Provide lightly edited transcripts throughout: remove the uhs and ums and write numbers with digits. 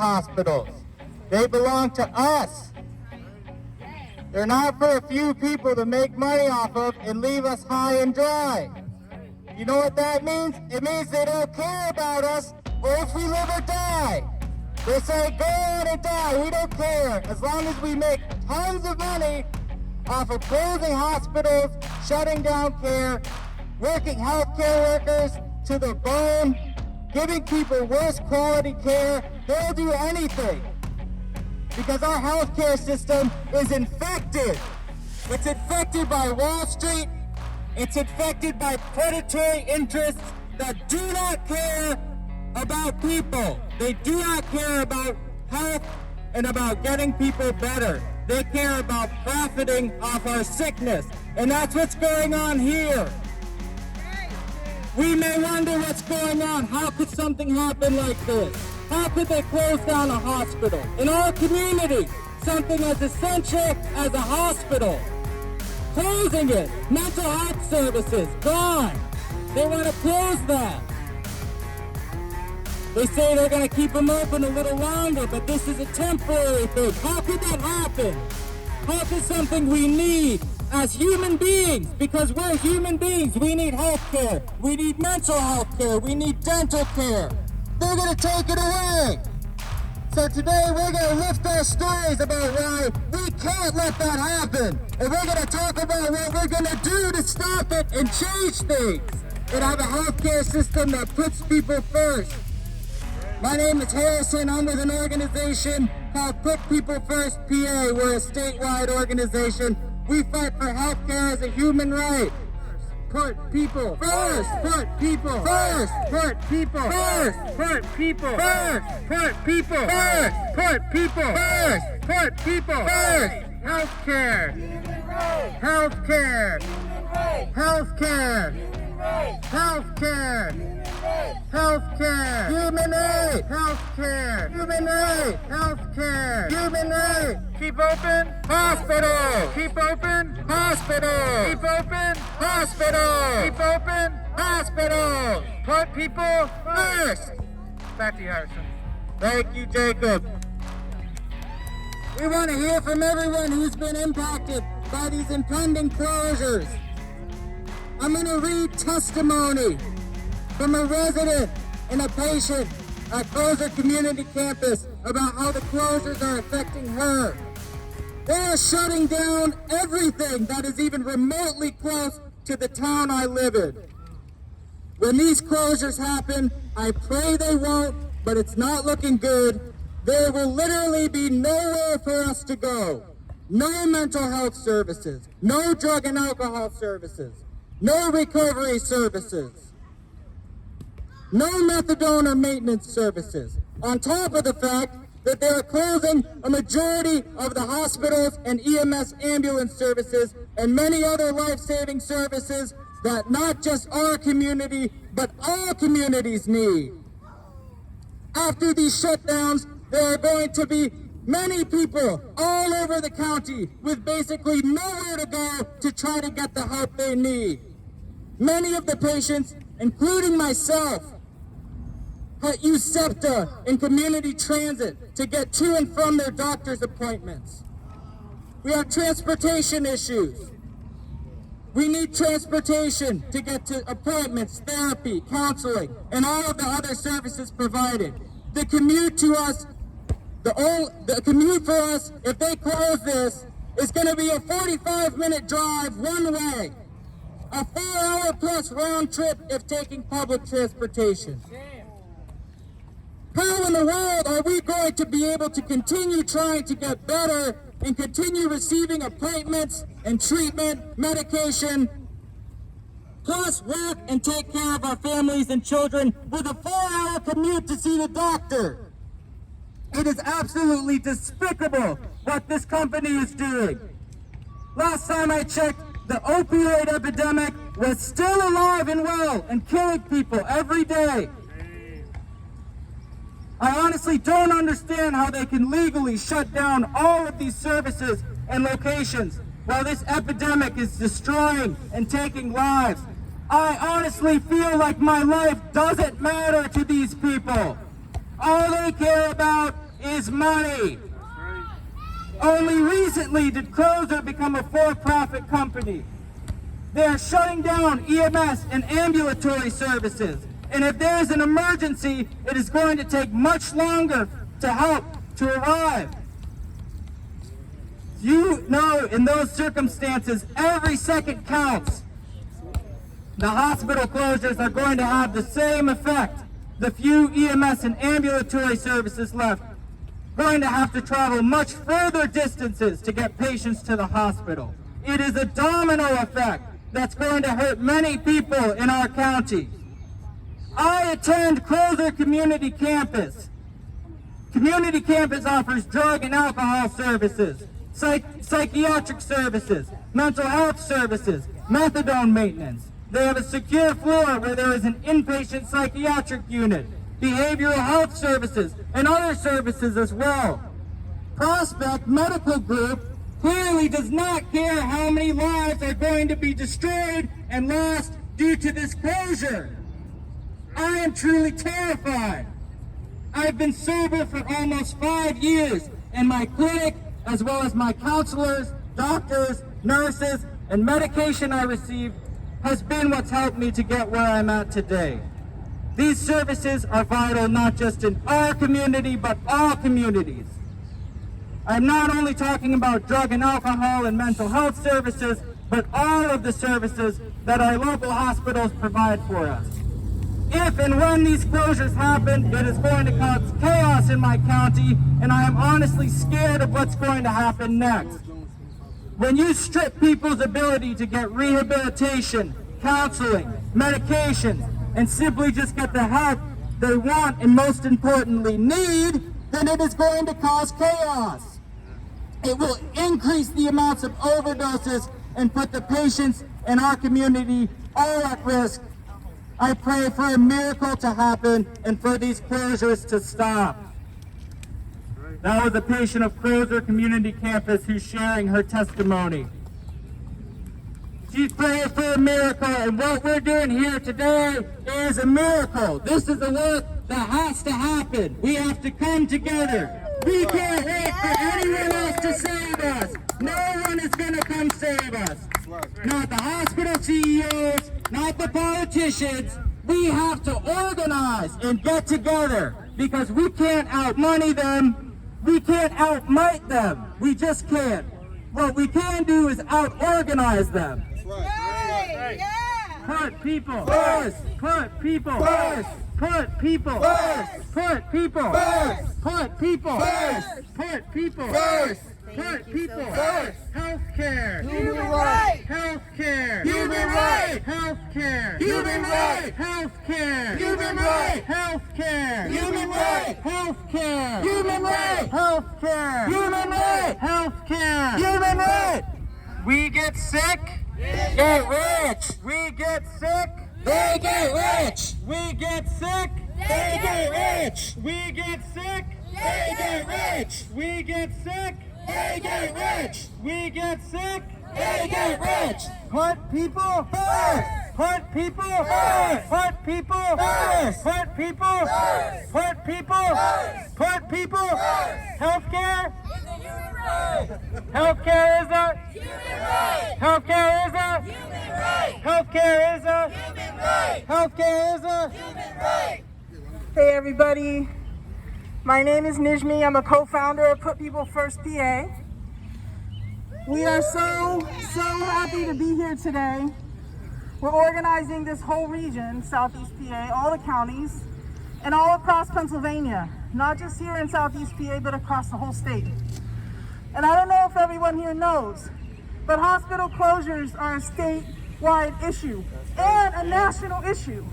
hospitals. They belong to us. They're not for a few people to make money off of and leave us high and dry. You know what that means? It means they don't care about us or if we live or die. They say, go on and die, we don't care. As long as we make tons of money off of closing hospitals, shutting down care, working healthcare workers to the bone, giving people worse quality care, they'll do anything. Because our healthcare system is infected. It's infected by Wall Street. It's infected by predatory interests that do not care about people. They do not care about health and about getting people better. They care about profiting off our sickness. And that's what's going on here. We may wonder what's going on. How could something happen like this? How could they close down a hospital? In our community, something as essential as a hospital. Closing it. Mental health services, gone. They want to close that. They say they're going to keep them open a little longer, but this is a temporary thing. How could that happen? How could something we need as human beings, because we're human beings, we need health care, we need mental health care, we need dental care. They're going to take it away. So today we're going to lift our stories about why we can't let that happen. And we're going to talk about what we're going to do to stop it and change things and have a healthcare system that puts people first. My name is Harrison. I'm with an organization called Put People First PA. We're a statewide organization. We fight for healthcare as a human right. Put people first. Put people first. Put people first. Put people first. Put people first. Put people first. Put people first. Healthcare. Healthcare. Healthcare. Healthcare. Healthcare. Human right. Healthcare. Human right. Healthcare. Human right. Keep open. Hospital. Keep open. Hospital. Keep open. Hospital. Keep open. Hospital. Put people first. Back to you, Harrison. Thank you, Jacob. We want to hear from everyone who's been impacted by these impending closures. I'm going to read testimony from a resident and a patient at Closer Community Campus about how the closures are affecting her. They are shutting down everything that is even remotely close to the town I live in. When these closures happen, I pray they won't, but it's not looking good. There will literally be nowhere for us to go. No mental health services, no drug and alcohol services, no recovery services, no methadone or maintenance services, on top of the fact that they are closing a majority of the hospitals and EMS ambulance services and many other life-saving services that not just our community, but all communities need. After these shutdowns, there are going to be many people all over the county with basically nowhere to go to try to get the help they need. Many of the patients, including myself, use SEPTA and community transit to get to and from their doctor's appointments. We have transportation issues. We need transportation to get to appointments, therapy, counseling, and all of the other services provided. The commute to us, the commute for us, if they close this, is going to be a 45-minute drive one way, a 4-hour plus round trip if taking public transportation. How in the world are we going to be able to continue trying to get better and continue receiving appointments and treatment, medication, plus work and take care of our families and children with a 4-hour commute to see the doctor? It is absolutely despicable what this company is doing. Last time I checked, the opioid epidemic was still alive and well and killing people every day. I honestly don't understand how they can legally shut down all of these services and locations while this epidemic is destroying and taking lives. I honestly feel like my life doesn't matter to these people. All they care about is money. Only recently did Kroger become a for-profit company. They are shutting down EMS and ambulatory services. And if there is an emergency, it is going to take much longer to help to arrive. You know, in those circumstances, every second counts. The hospital closures are going to have the same effect. The few EMS and ambulatory services left going to have to travel much further distances to get patients to the hospital. It is a domino effect that's going to hurt many people in our county. I attend Kroger Community Campus. Community Campus offers drug and alcohol services, psychiatric services, mental health services, methadone maintenance. They have a secure floor where there is an inpatient psychiatric unit, behavioral health services, and other services as well. Prospect Medical Group clearly does not care how many lives are going to be destroyed and lost due to this closure. I am truly terrified. I've been sober for almost 5 years, and my clinic, as well as my counselors, doctors, nurses, and medication I received has been what's helped me to get where I'm at today. These services are vital not just in our community, but all communities. I'm not only talking about drug and alcohol and mental health services, but all of the services that our local hospitals provide for us. If and when these closures happen, it is going to cause chaos in my county, and I am honestly scared of what's going to happen next. When you strip people's ability to get rehabilitation, counseling, medication, and simply just get the help they want and most importantly need, then it is going to cause chaos. It will increase the amounts of overdoses and put the patients in our community all at risk. I pray for a miracle to happen and for these closures to stop. That was a patient of Kroger Community Campus who's sharing her testimony. She's praying for a miracle, and what we're doing here today is a miracle. This is the work that has to happen. We have to come together. We can't wait for anyone else to save us. No one is going to come save us. Not the hospital CEOs, not the politicians. We have to organize and get together because we can't outmoney them. We can't outmight them. We just can't. What we can do is out-organize them. Right. Yeah. Put people first. Put people first. Put people first. Put people first. Put people first. Put people first. Put people first. Healthcare. Human right. Healthcare. Human right. Healthcare. Human right. Healthcare. Human right. Healthcare. Human right. Healthcare. Human right. Healthcare. Human right. Healthcare. Human right. We get sick. Get rich. We get sick. They get rich. We get sick. They get rich. We get sick. They get rich. We get sick. They get rich. We get sick. They get rich. Put people First. Put people First. Put people First. Put people First. Put people First. Put people First. Healthcare. It's a human right. Healthcare is a Human right. Healthcare is a Human right. Healthcare is a Human right. Healthcare is a Human right. Hey everybody, my name is Nijmi. I'm a co-founder of Put People First PA. We are so happy to be here today. We're organizing this whole region, Southeast PA, all the counties, and all across Pennsylvania, not just here in Southeast PA, but across the whole state. And I don't know if everyone here knows, but hospital closures are a statewide issue and a national issue.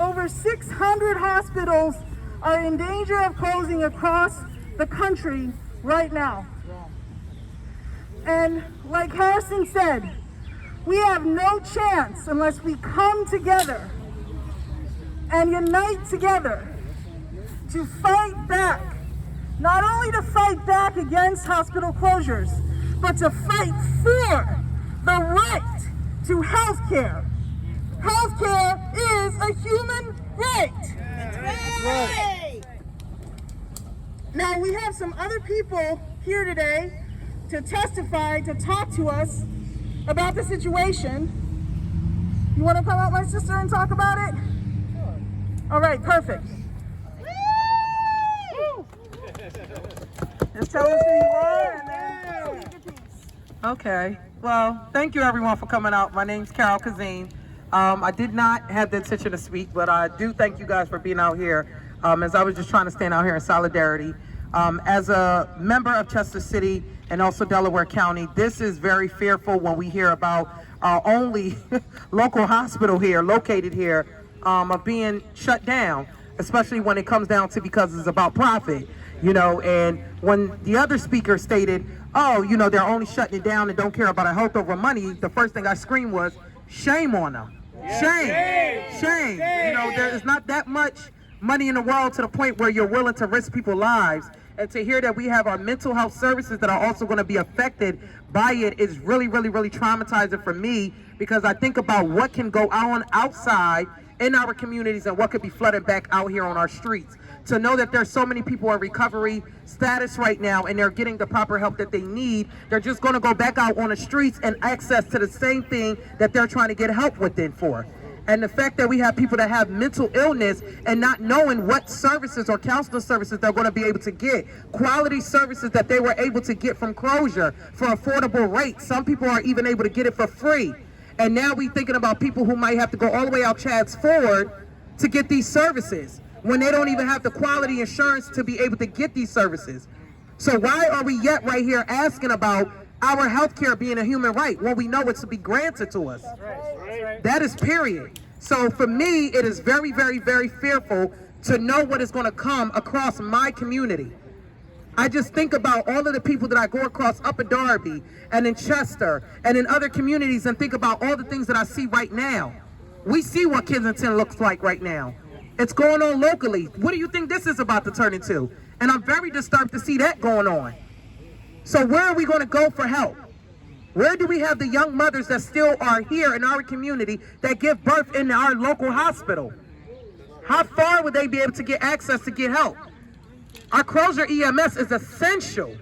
Over 600 hospitals are in danger of closing across the country right now. And like Harrison said, we have no chance unless we come together and unite together to fight back. Not only to fight back against hospital closures, but to fight for the right to health care. Healthcare is a human right. Right. Now we have some other people here today to testify, to talk to us about the situation. You want to come up, my sister, and talk about it? All right, perfect. Just tell us who you are and then speak your piece. Okay. Well, thank you everyone for coming out. My name's Carol Kazim. I did not have the intention to speak, but I do thank you guys for being out here. As I was just trying to stand out here in solidarity. As a member of Chester City and also Delaware County, this is very fearful when we hear about our only local hospital here, located here, of being shut down, especially when it comes down to because it's about profit, you know. And when the other speaker stated, oh, you know, they're only shutting it down and don't care about our health over money, the first thing I screamed was, shame on them. Shame. You know, there is not that much money in the world to the point where you're willing to risk people's lives. And to hear that we have our mental health services that are also going to be affected by it is really, really, really traumatizing for me, because I think about what can go on outside in our communities and what could be flooded back out here on our streets. To know that there's so many people in recovery status right now and they're getting the proper help that they need, they're just going to go back out on the streets and access to the same thing that they're trying to get help within for. And the fact that we have people that have mental illness and not knowing what services or counseling services they're going to be able to get, quality services that they were able to get from Crozier for affordable rates. Some people are even able to get it for free. And now we're thinking about people who might have to go all the way out Chad's Ford to get these services, when they don't even have the quality insurance to be able to get these services. So why are we yet right here asking about our health care being a human right when we know it's to be granted to us? That is period. So for me, it is very, very, very fearful to know what is going to come across my community. I just think about all of the people that I go across up in Darby and in Chester and in other communities, and think about all the things that I see right now. We see what Kensington looks like right now. It's going on locally. What do you think this is about to turn into? And I'm very disturbed to see that going on. So where are we going to go for help? Where do we have the young mothers that still are here in our community that give birth in our local hospital? How far would they be able to get access to get help? Our Crozier EMS is essential.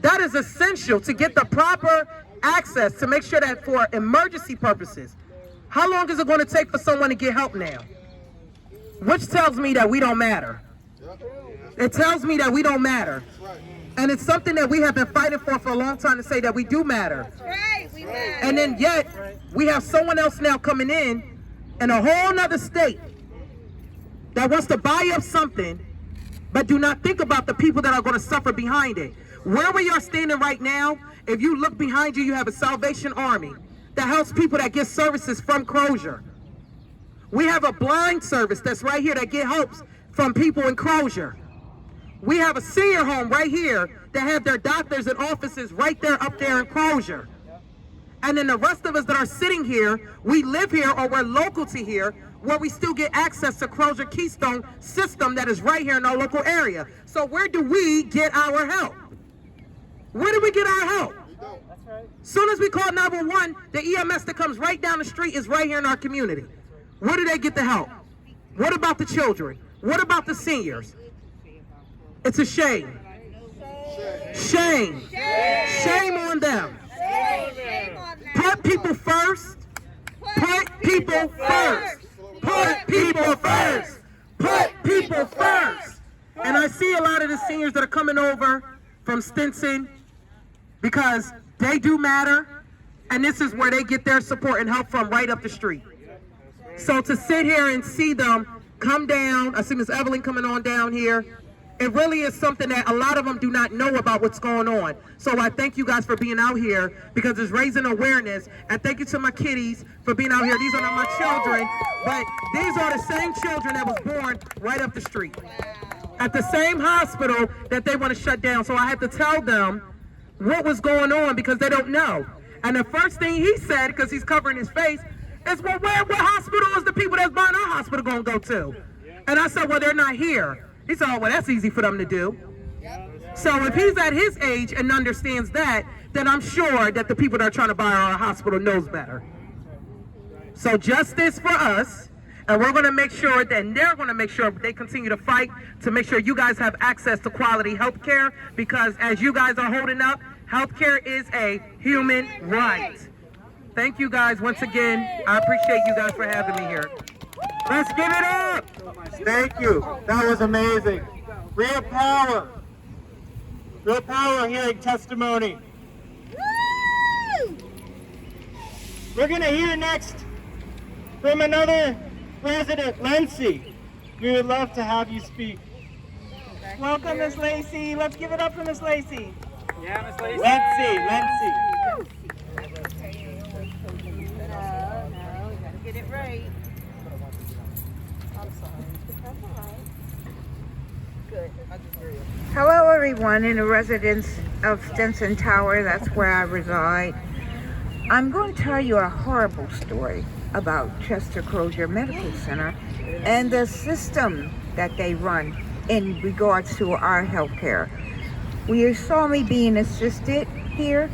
That is essential to get the proper access to make sure that for emergency purposes. How long is it going to take for someone to get help now? Which tells me that we don't matter. It tells me that we don't matter. And it's something that we have been fighting for a long time, to say that we do matter. And then yet, we have someone else now coming in a whole nother state that wants to buy up something, but do not think about the people that are going to suffer behind it. Where we are standing right now, if you look behind you, you have a Salvation Army that helps people that get services from Crozier. We have a blind service that's right here that get helps from people in Crozier. We have a senior home right here that have their doctors and offices right there up there in Crozier. And then the rest of us that are sitting here, we live here or we're local to here, where we still get access to Crozier Keystone system that is right here in our local area. So where do we get our help? Where do we get our help? Soon as we call 911, the EMS that comes right down the street is right here in our community. Where do they get the help? What about the children? What about the seniors? It's a shame. Shame. Shame on them. Put people first. Put people first. Put people first. Put people first. And I see a lot of the seniors that are coming over from Stinson because they do matter. And this is where they get their support and help from, right up the street. So to sit here and see them come down, I see Miss Evelyn coming on down here. It really is something that a lot of them do not know about what's going on. So I thank you guys for being out here, because it's raising awareness. And thank you to my kiddies for being out here. These are not my children, but these are the same children that was born right up the street at the same hospital that they want to shut down. So I had to tell them what was going on, because they don't know. And the first thing he said, because he's covering his face, is, well, what hospital is the people that's buying our hospital going to go to? And I said, well, they're not here. He said, oh, well, that's easy for them to do. So if he's at his age and understands that, then I'm sure that the people that are trying to buy our hospital knows better. So justice for us, And we're going to make sure that, and they're going to make sure they continue to fight to make sure you guys have access to quality health care, because as you guys are holding up, health care is a human right. Thank you guys once again. I appreciate you guys for having me here. Let's give it up! Thank you. That was amazing. Real power. Real power hearing testimony. We're going to hear next from another resident, Lindsay. We would love to have you speak. Welcome, Miss Lacey. Let's give it up for Miss Lacey. Yeah, Miss Lacey. Lindsay. Get it right. Hello everyone in the residence of Stinson Tower, that's where I reside. I'm going to tell you a horrible story about Chester Crozier Medical Center and the system that they run in regards to our health care. You saw me being assisted here.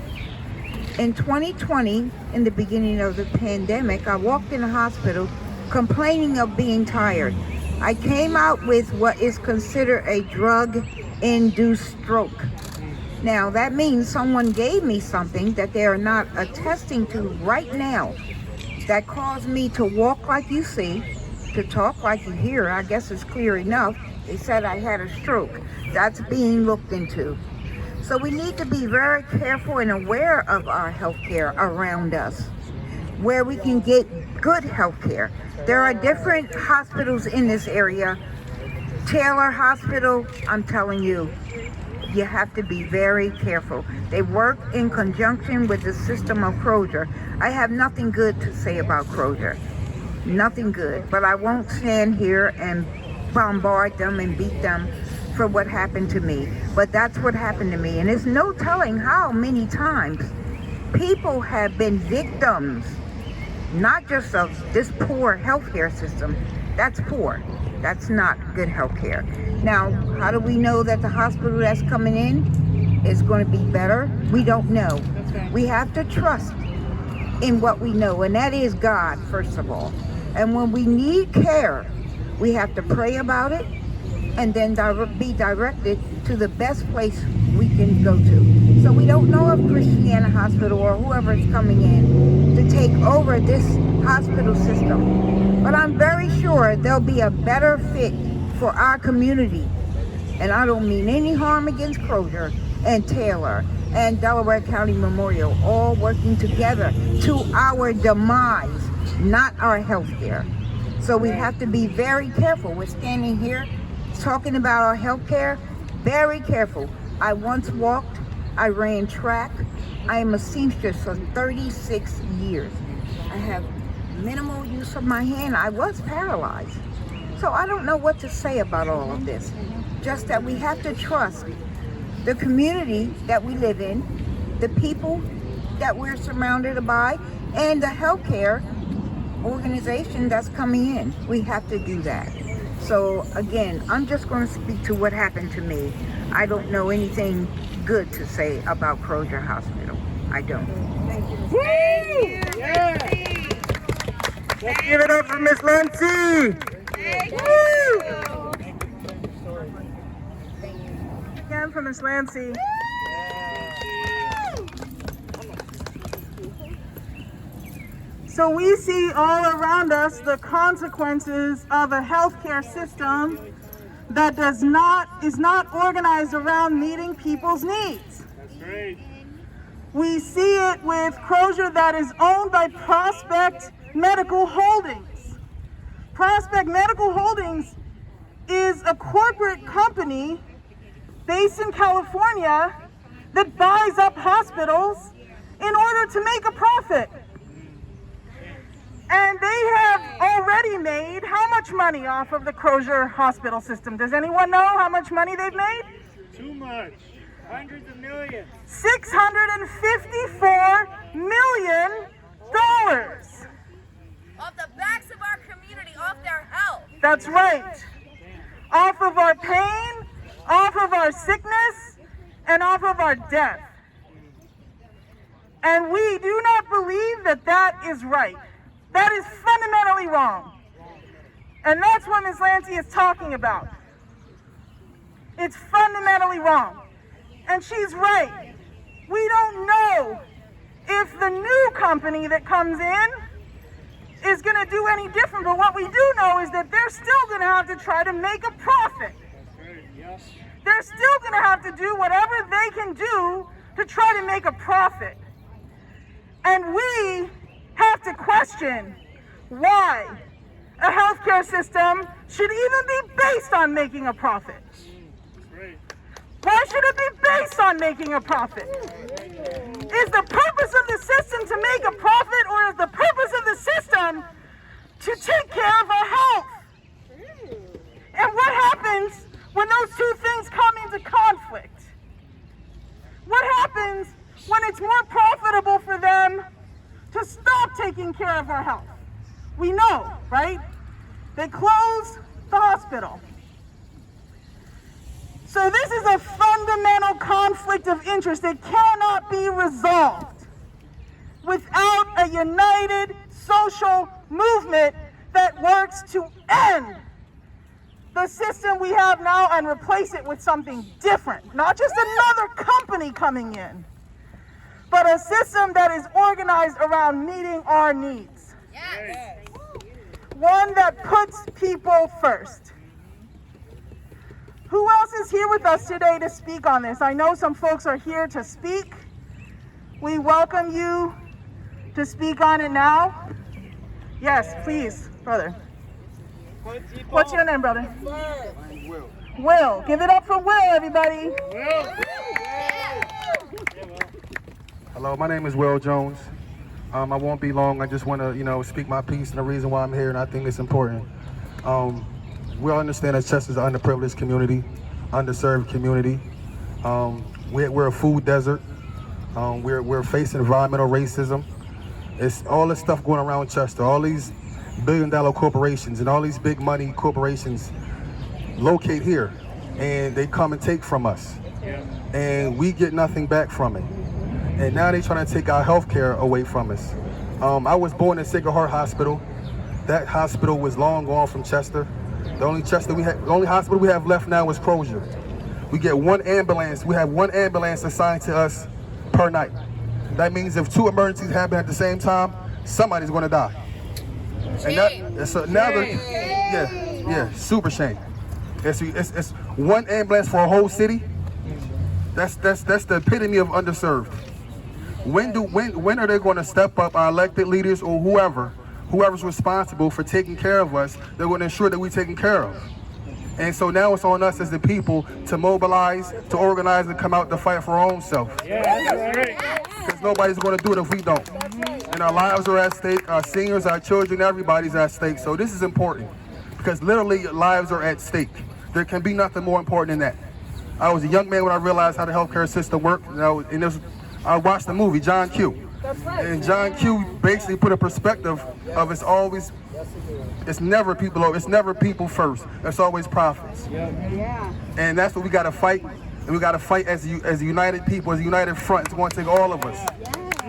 In 2020, in the beginning of the pandemic, I walked in the hospital complaining of being tired. I came out with what is considered a drug-induced stroke. Now, that means someone gave me something that they are not attesting to right now that caused me to walk like you see, to talk like you hear. I guess it's clear enough. They said I had a stroke. That's being looked into. So we need to be very careful and aware of our health care around us, where we can get good health care. There are different hospitals in this area. Taylor Hospital, I'm telling you, you have to be very careful. They work in conjunction with the system of Crozier. I have nothing good to say about Crozier. Nothing good. But I won't stand here and bombard them and beat them for what happened to me. But that's what happened to me. And there's no telling how many times people have been victims, not just of this poor healthcare system. That's poor. That's not good healthcare. Now, how do we know that the hospital that's coming in is going to be better? We don't know. We have to trust in what we know, and that is God, first of all. And when we need care, we have to pray about it and then be directed to the best place we can go to. So we don't know if Christiana Hospital or whoever is coming in to take over this hospital system. But I'm very sure there'll be a better fit for our community. And I don't mean any harm against Crozier and Taylor and Delaware County Memorial, all working together to our demise, not our health care. So we have to be very careful. We're standing here talking about our health care. Very careful. I once walked, I ran track. I am a seamstress for 36 years. I have minimal use of my hand. I was paralyzed. So I don't know what to say about all of this. Just that we have to trust the community that we live in, the people that we're surrounded by, and the healthcare organization that's coming in. We have to do that. So again, I'm just going to speak to what happened to me. I don't know anything good to say about Crozier Hospital. I don't. Thank you. Woo! Yeah. Let's give it up for Miss Lindsay. Woo! Again for Miss Lancy. So we see all around us the consequences of a healthcare system that is not organized around meeting people's needs. That's right. We see it with Crozier that is owned by Prospect Medical Holdings. Prospect Medical Holdings is a corporate company based in California that buys up hospitals in order to make a profit. And they have already made how much money off of the Crozier hospital system? Does anyone know how much money they've made? Too much. Hundreds of millions. $654 million. Off the backs of our community, off their health. That's right. Off of our pain, off of our sickness, and off of our death. And we do not believe that that is right. That is fundamentally wrong. And that's what Ms. Lancey is talking about. It's fundamentally wrong. And she's right. We don't know if the new company that comes in is going to do any different, but what we do know is that they're still going to have to try to make a profit. They're still going to have to do whatever they can do to try to make a profit. And we have to question why a healthcare system should even be based on making a profit. Why should it be based on making a profit? Is the purpose of the system to make a profit, or is the purpose of the system to take care of our health? And what happens when those two things come into conflict? What happens when it's more profitable for them to stop taking care of our health? We know, right? They close the hospital. So this is a fundamental conflict of interest that cannot be resolved without a united social movement that works to end the system we have now and replace it with something different. Not just another company coming in, but a system that is organized around meeting our needs. Yes. One that puts people first. Who else is here with us today to speak on this? I know some folks are here to speak. We welcome you to speak on it now. Yes, please, brother. What's your name, brother? Will. Will. Give it up for Will, everybody. Hello, my name is Will Jones. I won't be long. I just want to, speak my piece and the reason why I'm here, and I think it's important. We all understand that Chester's an underprivileged community, underserved community. We're a food desert. We're facing environmental racism. It's all this stuff going around Chester. All these billion-dollar corporations and all these big money corporations locate here, and they come and take from us, and we get nothing back from it. And now they're trying to take our health care away from us. I was born in Sacred Heart Hospital. That hospital was long gone from Chester. The only hospital we have left now is Crozier. We get one ambulance. We have one ambulance assigned to us per night. That means if two emergencies happen at the same time, somebody's going to die. And super shame. It's one ambulance for a whole city. That's the epitome of underserved. When are they going to step up, our elected leaders or whoever's responsible for taking care of us? They're going to ensure that we're taken care of. And so now it's on us as the people to mobilize, to organize, and come out to fight for our own self. Because nobody's going to do it if we don't. And our lives are at stake, our seniors, our children, everybody's at stake. So this is important because literally lives are at stake. There can be nothing more important than that. I was a young man when I realized how the healthcare system worked. I watched the movie, John Q. And John Q basically put a perspective of it's never people first. It's always profits. And that's what we got to fight. And we got to fight as a united people, as a united front. It's going to take all of us.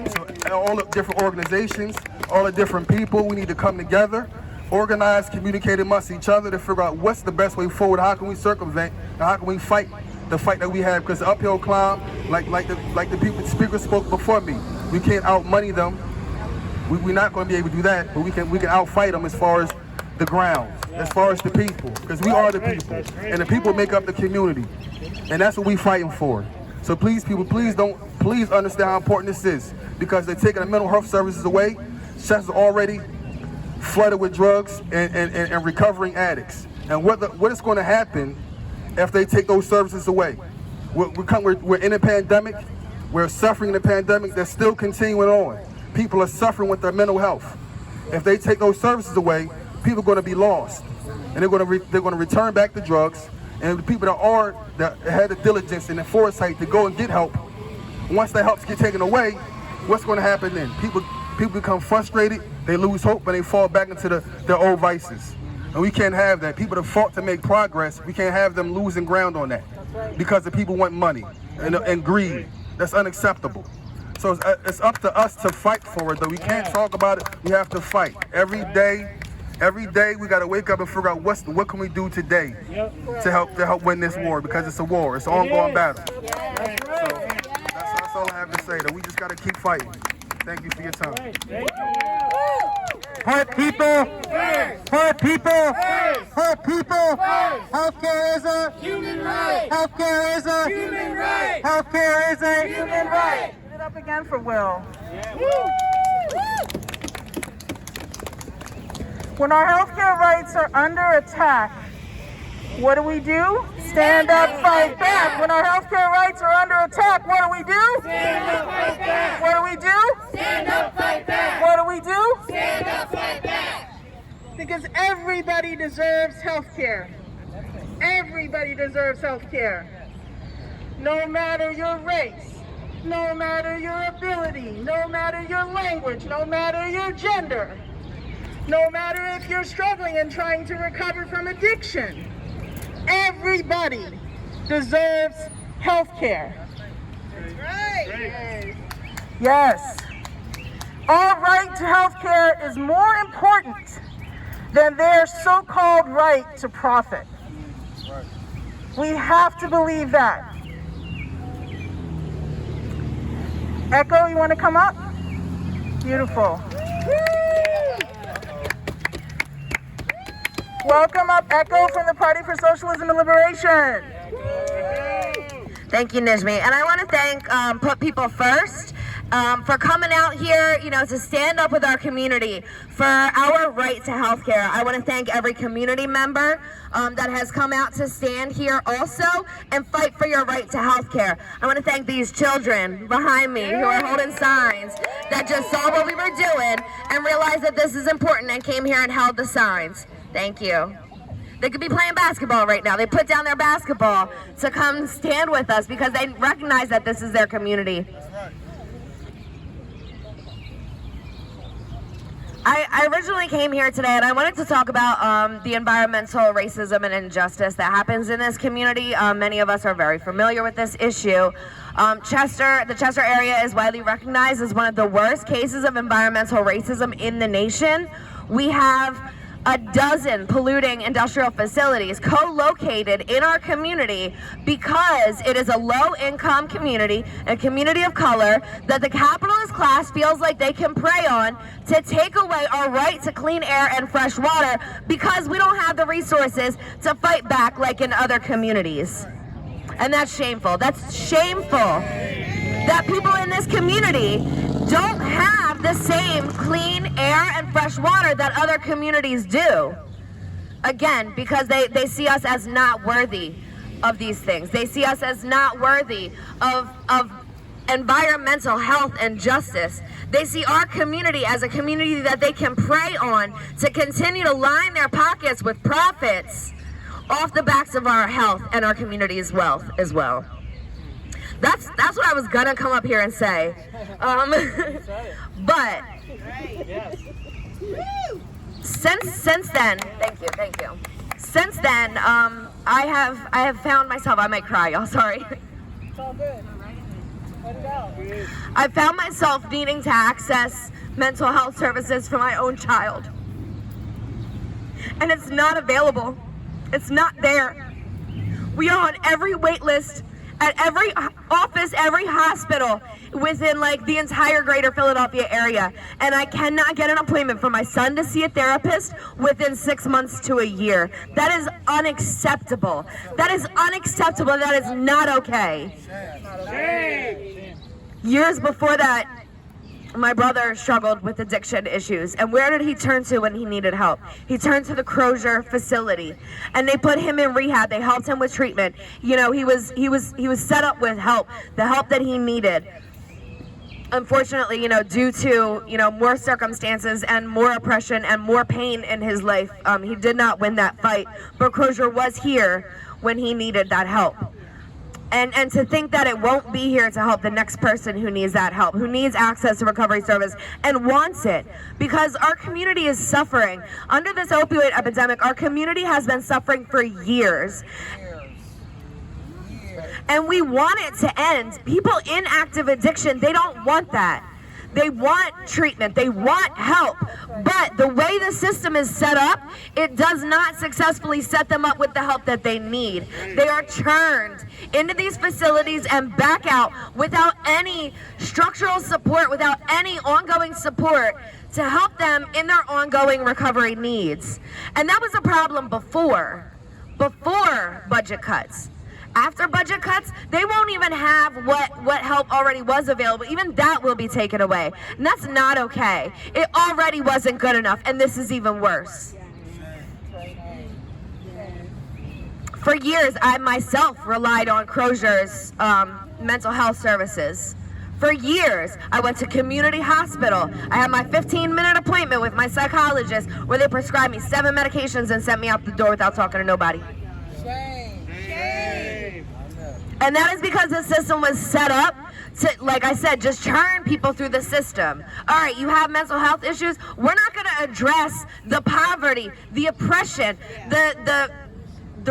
So all the different organizations, all the different people, we need to come together, organize, communicate amongst each other to figure out what's the best way forward. How can we circumvent, and how can we fight the fight that we have? Because the uphill climb, like the speaker spoke before me, we can't outmoney them. We're not going to be able to do that, but we can outfight them as far as the ground, as far as the people, because we are the people, and the people make up the community, and that's what we're fighting for. So please, people, please understand how important this is, because they're taking the mental health services away. Chester's already flooded with drugs and recovering addicts, and what is going to happen if they take those services away? We're in a pandemic. We're suffering in a pandemic that's still continuing on. People are suffering with their mental health. If they take those services away, people are going to be lost, and they're going to return back to drugs. And the people that had the diligence and the foresight to go and get help, once that help gets taken away, what's going to happen then? People become frustrated, they lose hope, and they fall back into their old vices. And we can't have that. People that fought to make progress, we can't have them losing ground on that because the people want money and greed. That's unacceptable. So it's up to us to fight for it, though. We can't talk about it. We have to fight every day, Every day we got to wake up and figure out what can we do today to help win this war, because it's a war. It's an ongoing battle. So that's all I have to say. That we just got to keep fighting. Thank you for your time. Hurt people, hurt people, hurt people. Healthcare is a human right. Healthcare is a human right. Healthcare is a human right. Give it up again for Will. When our healthcare rights are under attack, what do we do? Stand up, fight back. When our healthcare rights are under attack, what do we do? Stand up, fight back. What do we do? Stand up, fight back. What do we do? Stand up, fight back. Because everybody deserves healthcare. Everybody deserves healthcare. No matter your race, no matter your ability, no matter your language, no matter your gender, no matter if you're struggling and trying to recover from addiction. Everybody deserves health care. That's right. Yes. Our right to health care is more important than their so-called right to profit. We have to believe that. Echo, you want to come up? Beautiful. Welcome up, Echo, from the Party for Socialism and Liberation. Thank you, Nijmi. And I want to thank Put People First for coming out here, to stand up with our community for our right to health care. I want to thank every community member that has come out to stand here also and fight for your right to health care. I want to thank these children behind me who are holding signs that just saw what we were doing and realized that this is important and came here and held the signs. Thank you. They could be playing basketball right now. They put down their basketball to come stand with us because they recognize that this is their community. I originally came here today and I wanted to talk about the environmental racism and injustice that happens in this community. Many of us are very familiar with this issue. The Chester area is widely recognized as one of the worst cases of environmental racism in the nation. We have a dozen polluting industrial facilities co-located in our community because it is a low-income community, a community of color that the capitalist class feels like they can prey on to take away our right to clean air and fresh water because we don't have the resources to fight back like in other communities. And that's shameful. That's shameful that people in this community don't have the same clean air and fresh water that other communities do. Again, because they see us as not worthy of these things. They see us as not worthy of environmental health and justice. They see our community as a community that they can prey on to continue to line their pockets with profits off the backs of our health and our community's wealth as well. That's what I was gonna come up here and say. But since then, thank you. Since then, I have found myself. I might cry, y'all. Sorry. It's all good. Let it out. I found myself needing to access mental health services for my own child, and it's not available. It's not there. We are on every wait list at every office, every hospital within the entire greater Philadelphia area. And I cannot get an appointment for my son to see a therapist within 6 months to a year. That is unacceptable. That is unacceptable. That is not okay. Years before that, my brother struggled with addiction issues. And where did he turn to when he needed help? He turned to the Crozier facility, and they put him in rehab. They helped him with treatment. He was set up with help, the help that he needed. Unfortunately, due to, more circumstances and more oppression and more pain in his life, he did not win that fight. But Crozier was here when he needed that help. And to think that it won't be here to help the next person who needs that help, who needs access to recovery service and wants it, because our community is suffering. Under this opioid epidemic, our community has been suffering for years. And we want it to end. People in active addiction, they don't want that. They want treatment. They want help. But the way the system is set up, it does not successfully set them up with the help that they need. They are churned into these facilities and back out without any structural support, without any ongoing support to help them in their ongoing recovery needs. And that was a problem before budget cuts. After budget cuts, they won't even have what help already was available. Even that will be taken away. And that's not okay. It already wasn't good enough, and this is even worse. For years, I myself relied on Crozier's mental health services. For years, I went to community hospital. I had my 15-minute appointment with my psychologist where they prescribed me 7 medications and sent me out the door without talking to nobody. And that is because the system was set up to, like I said, just churn people through the system. All right, you have mental health issues. We're not going to address the poverty, the oppression, the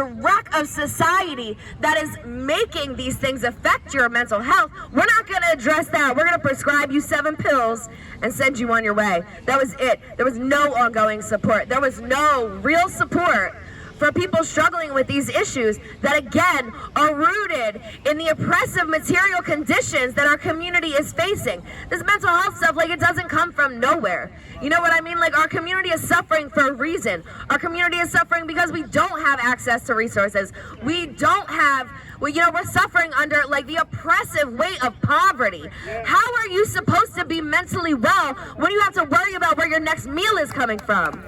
wreck of society that is making these things affect your mental health. We're not going to address that. We're going to prescribe you 7 pills and send you on your way. That was it. There was no ongoing support. There was no real support for people struggling with these issues that, again, are rooted in the oppressive material conditions that our community is facing. This mental health stuff, like, it doesn't come from nowhere. You know what I mean? Like, our community is suffering for a reason. Our community is suffering because we don't have access to resources. We don't have, well, you know, we're suffering under, like, the oppressive weight of poverty. How are you supposed to be mentally well when you have to worry about where your next meal is coming from?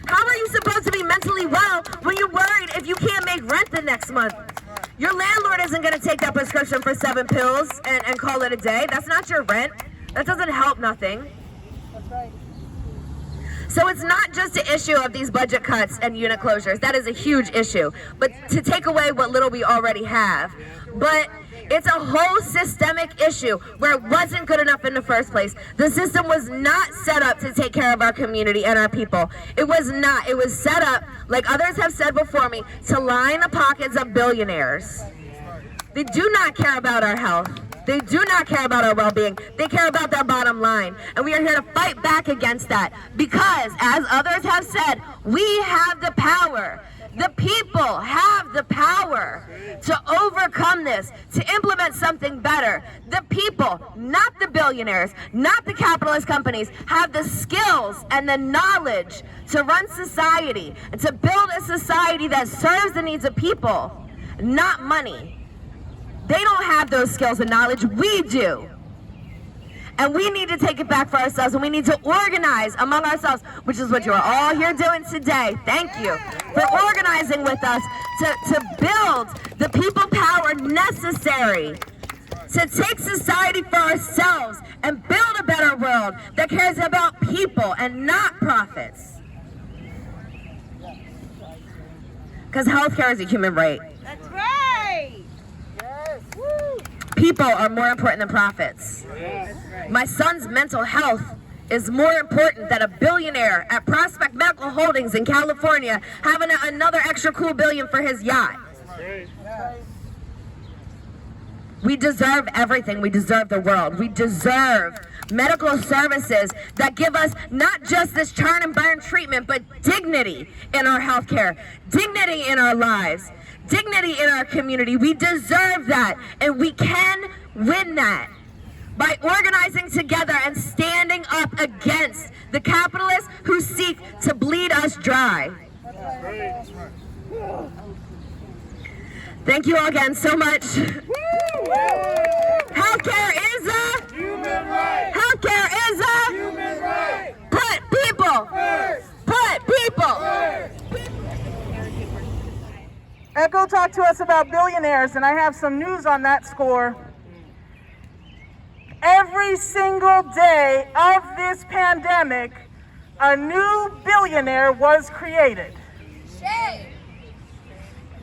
How are you supposed to be mentally well when you're worried if you can't make rent the next month? Your landlord isn't going to take that prescription for 7 pills and call it a day. That's not your rent. That doesn't help nothing. So it's not just an issue of these budget cuts and unit closures. That is a huge issue. But to take away what little we already have. But it's a whole systemic issue where it wasn't good enough in the first place. The system was not set up to take care of our community and our people. It was not. It was set up, like others have said before me, to line the pockets of billionaires. They do not care about our health. They do not care about our well-being. They care about their bottom line. And we are here to fight back against that because, as others have said, we have the power. The people have the power to overcome this, to implement something better. The people, not the billionaires, not the capitalist companies, have the skills and the knowledge to run society and to build a society that serves the needs of people, not money. They don't have those skills and knowledge. We do. And we need to take it back for ourselves, and we need to organize among ourselves, which is what you are all here doing today. Thank you for organizing with us to build the people power necessary to take society for ourselves and build a better world that cares about people and not profits. Because healthcare is a human right. That's right. People are more important than profits. My son's mental health is more important than a billionaire at Prospect Medical Holdings in California having another extra cool billion for his yacht. We deserve everything. We deserve the world. We deserve medical services that give us not just this churn and burn treatment, but dignity in our healthcare, dignity in our lives, dignity in our community. We deserve that, and we can win that by organizing together and standing up against the capitalists who seek to bleed us dry. Thank you all again so much. Healthcare is a human right. Healthcare is a human right. Put people first. Put people first. Echo talked to us about billionaires, and I have some news on that score. Every single day of this pandemic, a new billionaire was created.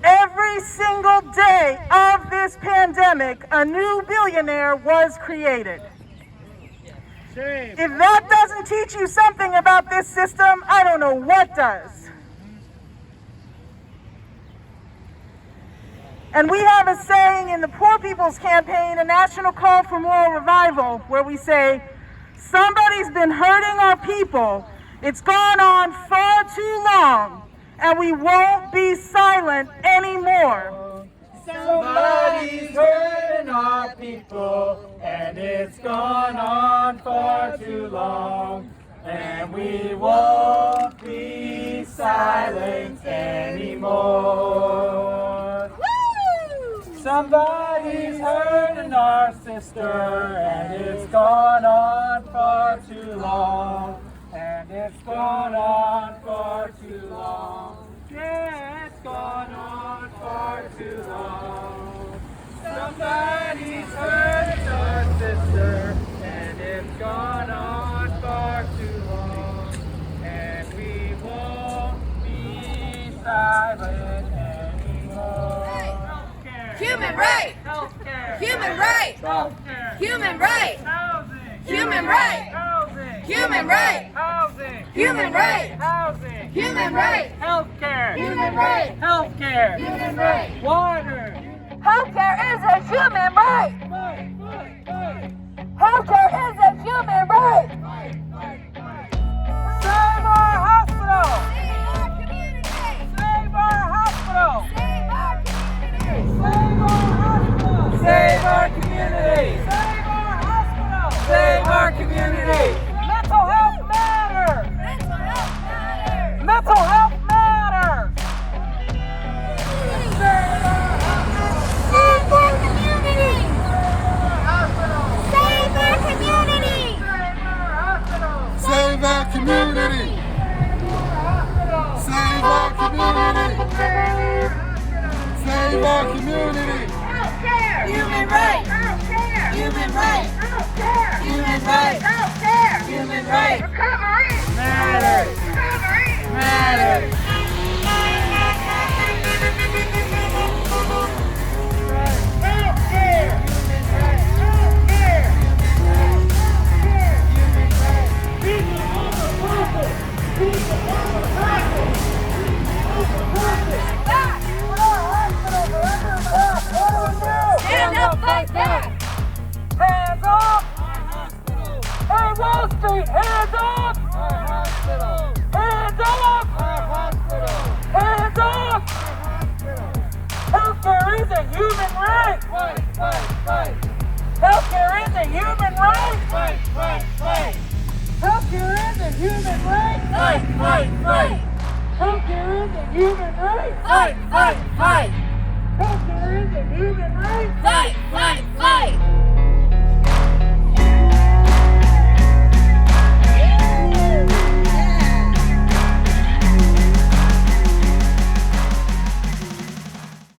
Every single day of this pandemic, a new billionaire was created. If that doesn't teach you something about this system, I don't know what does. And we have a saying in the Poor People's Campaign, a national call for moral revival, where we say, Somebody's been hurting our people. It's gone on far too long, and we won't be silent anymore. Somebody's hurting our people, and it's gone on far too long, and we won't be silent anymore. Somebody's hurting our sister, and it's gone on far too long, and it's gone on far too long. Yeah, it's gone on far too long. Somebody's hurting our sister, and it's gone on far too long, and we won't be silent anymore. Human right! Human right! Human right! Human right! Human right! Human right! Human right! Healthcare! Human right! Healthcare! Human right! Water! Healthcare is a human right! Healthcare is a human right! Save our hospital! Save our community! Save our hospital! Save our community! Save our community! Save our hospital! Save our community! Mental health matters! Mental health matters! Mental health matters! Save our community! Save our community! Save our community. Save our community. Save our community. Healthcare! Human right! Healthcare! Human right! Healthcare! Human right! Healthcare! Human right! Recovery! Matters! Recovery! Matters! Healthcare! Healthcare! Stand up, fight back! Hands off! Hey, Wall Street, hands off! Hands off! Hands off! Healthcare is a human right! Healthcare is a human right! Healthcare is a human right! Healthcare is a human right! Fight! Healthcare is a human right! Fight!